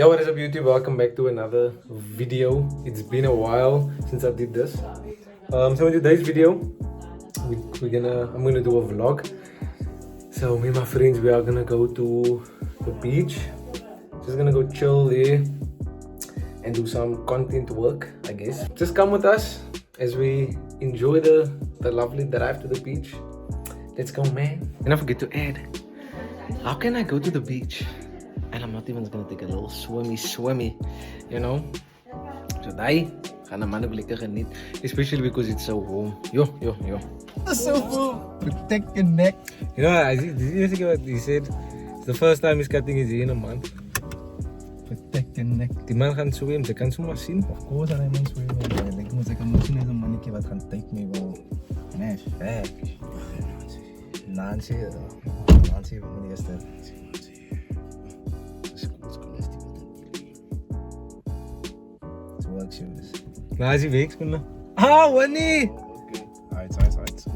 Yo, what is up YouTube? Welcome back to another video. It's been a while since I did this. So in today's video, I'm gonna do a vlog. So me and my friends, we are gonna go to the beach. Just gonna go chill there and do some content work, I guess. Just come with us as we enjoy the lovely drive to the beach. Let's go, man. And don't forget to add, how can I go to the beach and I'm not even gonna take a little swimmy, you know? So die, gaan de mannen lekker geniet. Especially because it's so warm. Yo. That's so cool. Protect your neck. You know, did you see what he said? It's the first time he's cutting his hair in a month. Protect your neck. Die man gaan swim, ze kan zomaar zien. Of course, I man swim. Like, moet ik een machine is een mannetje wat gaan take me wel. Mash. Nancy, van de eerste. Het workshoes. Nou, is hij weg, schoenen. Ah, Winnie! Okay. Alright.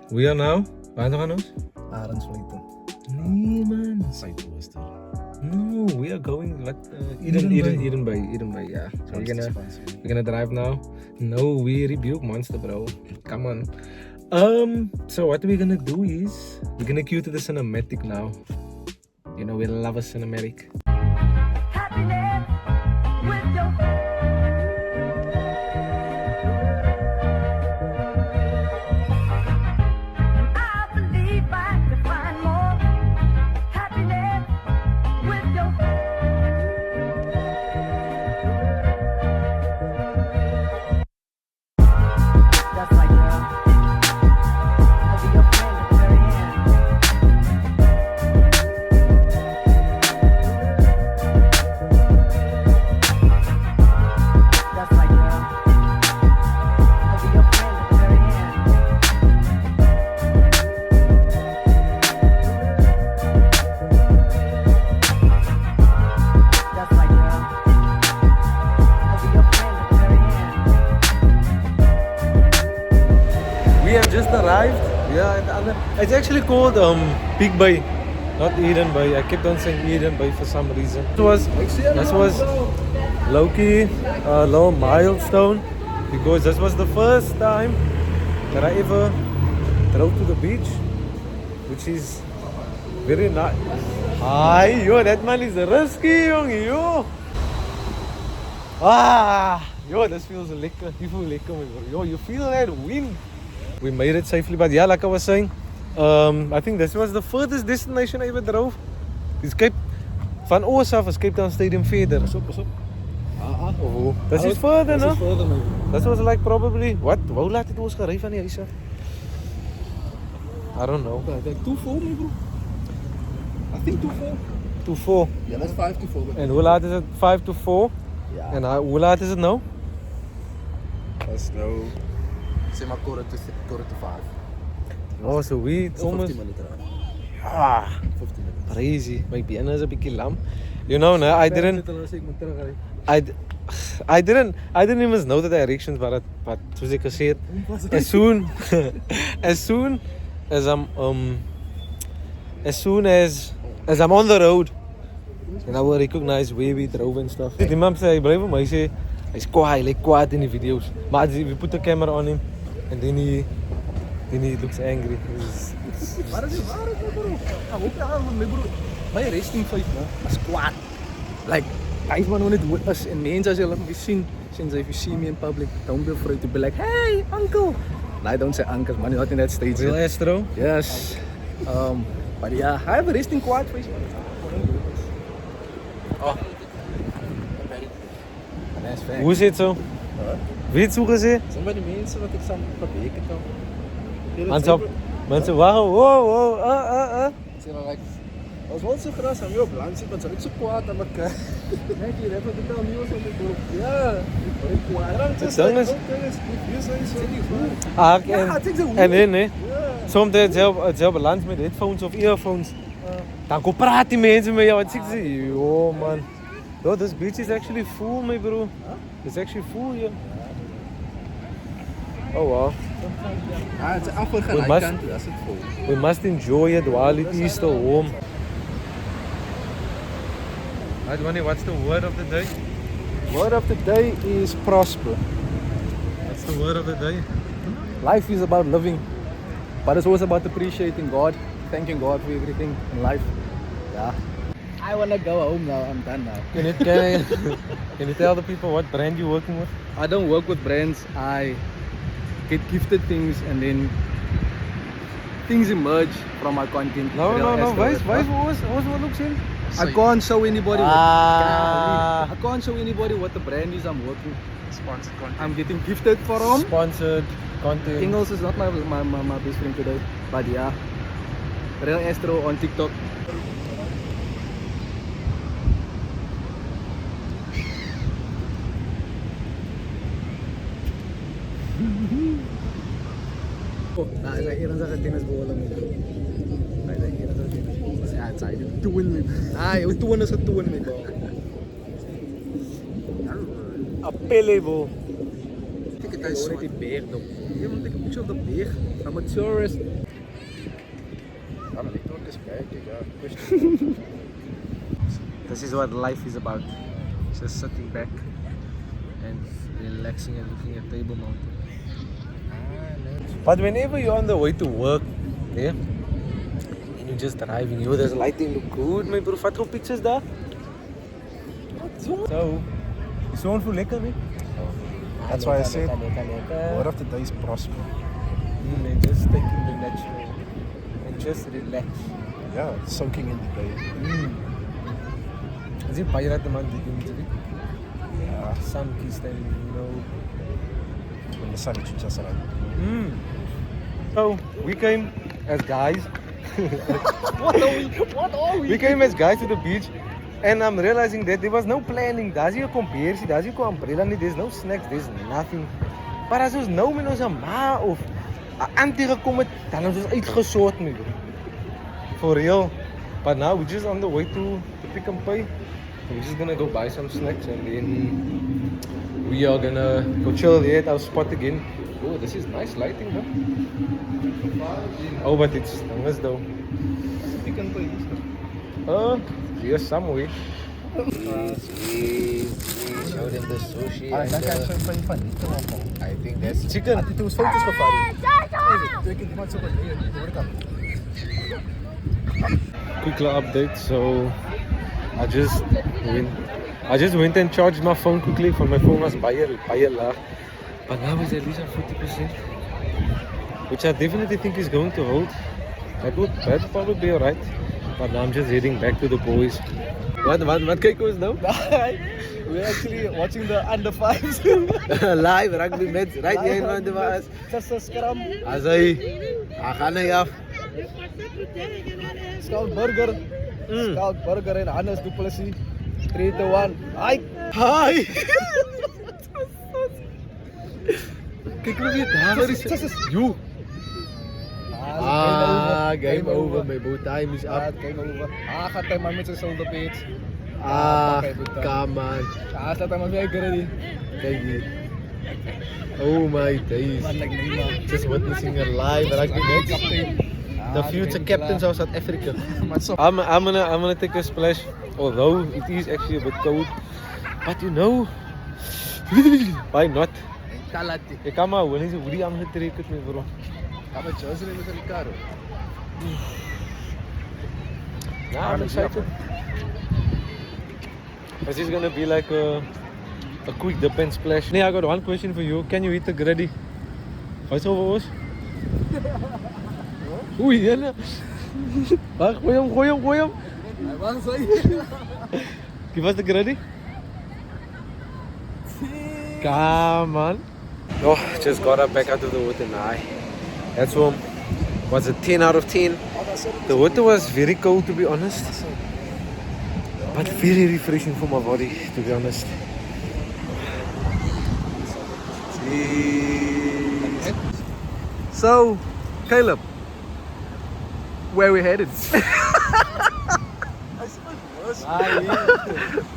We are now? Waar gaan we nou? Arendsvlieten. Nee, man. Zuidooster. No, we are going Eden Bay, yeah. So we're gonna drive now. No, we rebuke monster, bro. Come on. So what we're gonna do is we're gonna cue to the cinematic now. You know, we love a cinematic. Happiness with your I believe I could find more happiness with your That's like girl. I'll be your friend at the very end. That's like girl. I'll be your friend at the very end. That's like girl. I'll be your friend at the very end. We have just arrived. It's actually called Big Bay, not Eden Bay. I kept on saying Eden Bay for some reason. This was low-key a little milestone because this was the first time that I ever drove to the beach, which is very nice. Hi, yo, that man is risky, yo. Yo, this feels lekker. You feel lekker, man. Yo, you feel that wind. We made it safely, but yeah, like I was saying, I think this was the furthest destination I ever drove. It's Cape van Oos af is Cape Town Stadium verder. Pas op. Oh, this is further, no? Further, man. This was like probably what? Hoe laat het ons gery van die huis af? I don't know. Like 2-4, me, bro. I think 2-4. To 4. Yeah, that's 5-4. En hoe laat is het? 5 to 4. Ja. En hoe laat is het nou? That's no. Zeg maar quarter to 5. Oh, so we almost 15 minuten. 15 minuten. crazy. My benen is 'n bietjie lam. You know, no, I didn't even know the directions, but soos ek gesê het, as soon as I'm on the road, and I will recognize where we drove and stuff. Die man sê, hy bly vir my sê, hy's kwaad in die videos. Maar we put the camera on him, and then he looks angry. Waar is bro? Ek hoop jy aan my bro. My resting face, man. Is kwaad. Like, guys man, when it with us and mense as jy laat my sien, since if you see me in public, don't be afraid to be like, hey, uncle. No, I don't say uncle, man. Not in that stage. Real yet. Astro? Yes. But yeah, I have a resting quiet face, man. Oh. That's fact. Hoe is dit zo? Wie het zo gesê? Some van die mense wat ek saam probeer het dan. Mensen, wow. Sê maar like, was wel so gras aan jou op land sit, want sy het so kwaad aan mekaar. Net hier, het wat ek nou nie was om te doen. Ja, baie kwaad. Het ding is- Ja, En dan, hè? Soms het balans met headphones of earphones. Dan kom praat die mensen met jou. Wat zeg ze? Yo, man. Yo, this beach is actually full, my bro. It's actually full here. Oh, wow. het is afval gaan We hy must- kant toe, as het vol. We must enjoy it while it is still warm. Adwani, what's the word of the day? Word of the day is prosper. What's the word of the day? Life is about living, but it's also about appreciating God, thanking God for everything in life. Yeah. I wanna go home now. I'm done now. Can you tell the people what brand you're working with? I don't work with brands. I get gifted things and then things emerge from my content. No. Real Why Astro. what looks in? I can't show anybody. Ah. I can't show anybody what the brand is I'm working. Sponsored content. I'm getting gifted from. Sponsored content. Ingles is not my best friend today, but yeah. Real Astro on TikTok. Nah, like ilan sa kantinas bola mo. Like ilan sa kantinas. Sa outside, tuwan mo. Ay, tuwan na sa tuwan mo. Apele, bro. Take a nice already bear though. You want to take a picture of the bear? I'm a tourist. This is what life is about. Just sitting back and relaxing and looking at Table Mountain. But whenever you're on the way to work, yeah, and you're just driving, there's lighting look good, my bro. Vat gou pictures daar. So, die zon voel lekker, hè? That's why I said word of the day is prosper. And just taking the natural and just relax. Yeah, soaking in the day. Is it baie dat man dit doen natuurlijk? Yeah, Sun kissed and when the sun is just right. So we came as guys. What are we? We came as guys to the beach, and I'm realizing that there was no planning. Daar's hier 'n kombersie, daar's hier 'n umbrella nie, there's no snacks, there's nothing. Maar as ons nou met ons ma of 'n auntie gekom het, dan het ons uitgesort nie. For real. But now we're just on the way to Pick n Pay. We're just gonna go buy some snacks and then we are gonna go chill there at our spot again. Oh, this is nice lighting, huh? Oh, but it's nice though. Pick n Pay. Here's somewhere. We showed him the sushi and I think that's Chicken. Dit was foto's gevat. Twee keer iemand so geneem. Quick little update. So I just went and charged my phone quickly. For my phone was baie laag. But now it's at least at 40%, which I definitely think is going to hold. That'll probably be alright. But now I'm just heading back to the boys. What kyk ons nou? We're actually watching the under fives. Live rugby match right here in Vandewaa's. Just a scrum. As hy gaan hy af. Scout Burger. Scout Burger en Hannes Du Plessis. 3-1. Hi. Kyk hoe weer daar is. You. Game over. My bow time is up. Game over. Gaat hij maar met zijn shoulder pads. Come on. Staat hij maar weer ready. Kijk hier. Oh my days. Just witnessing a live rugby match. The future captains of South Africa. I'm gonna take a splash. Although it is actually a bit cold. But you know, why not? Ek kan maar wel eens hoe die aangetrek het, my bro. Gaan we Josie met Ricardo. Nah, I'm excited. This is gonna be like a quick dip and splash. Nee, I got one question for you. Can you eat the graddy? Wat is over ons? Oei, jene. Wacht, gooi hem. Hij was zo. Give us the graddy. Come on. Oh, just got up back out of the water now. That's was a 10 out of 10. The water was very cold to be honest. But very refreshing for my body to be honest. So, Caleb, where we headed? Yeah.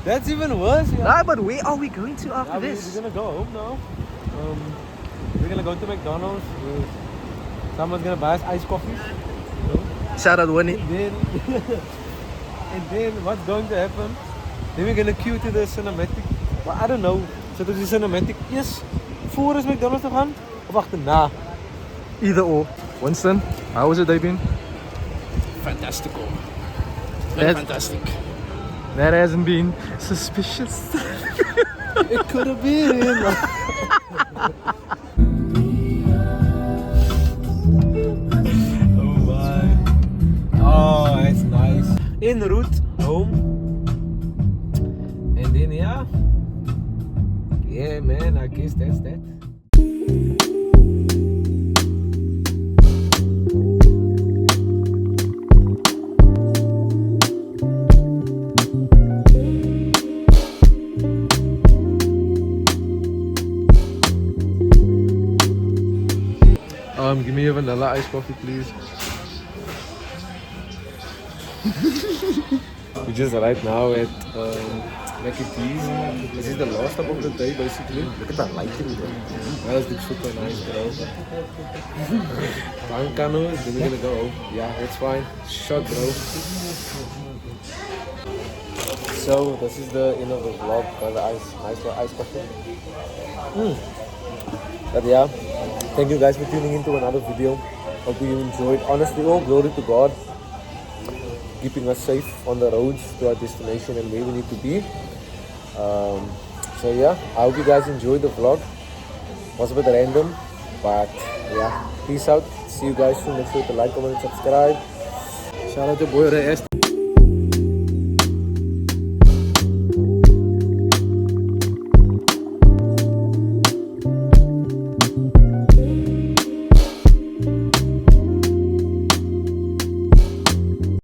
That's even worse. Yeah. Nah, but where are we going to after We're this? gonna go home now. We're gonna go to McDonald's. Someone's gonna buy us iced coffee. Shout out Winnie. And then what's going to happen Then we're gonna queue to the cinematic. But I don't know. Zit ons die cinematic eers voor ons McDonald's te gaan? Of achterna? Either or. Winston, how was it day been? Fantastical. That- Fantastic. That hasn't been suspicious. It could have been. Oh my. Oh, that's nice. En route home. And then yeah. Yeah man, I guess that's that. Give me a vanilla iced coffee, please. We just right now at Mac and Cheese. This is the last stop of the day, basically. Look at that lighting, bro. That looks super nice, bro. Bankano, then we're gonna go. Yeah, it's fine. Shot, bro. So this is the end of the vlog. Got the nice ice coffee. But yeah, thank you guys for tuning into another video. Hope you enjoyed. Honestly, all glory to God, keeping us safe on the roads to our destination and where we need to be. So yeah, I hope you guys enjoyed the vlog. Was a bit random, but yeah, peace out. See you guys soon. Make sure to like, comment, and subscribe. Shout out to boy Rest.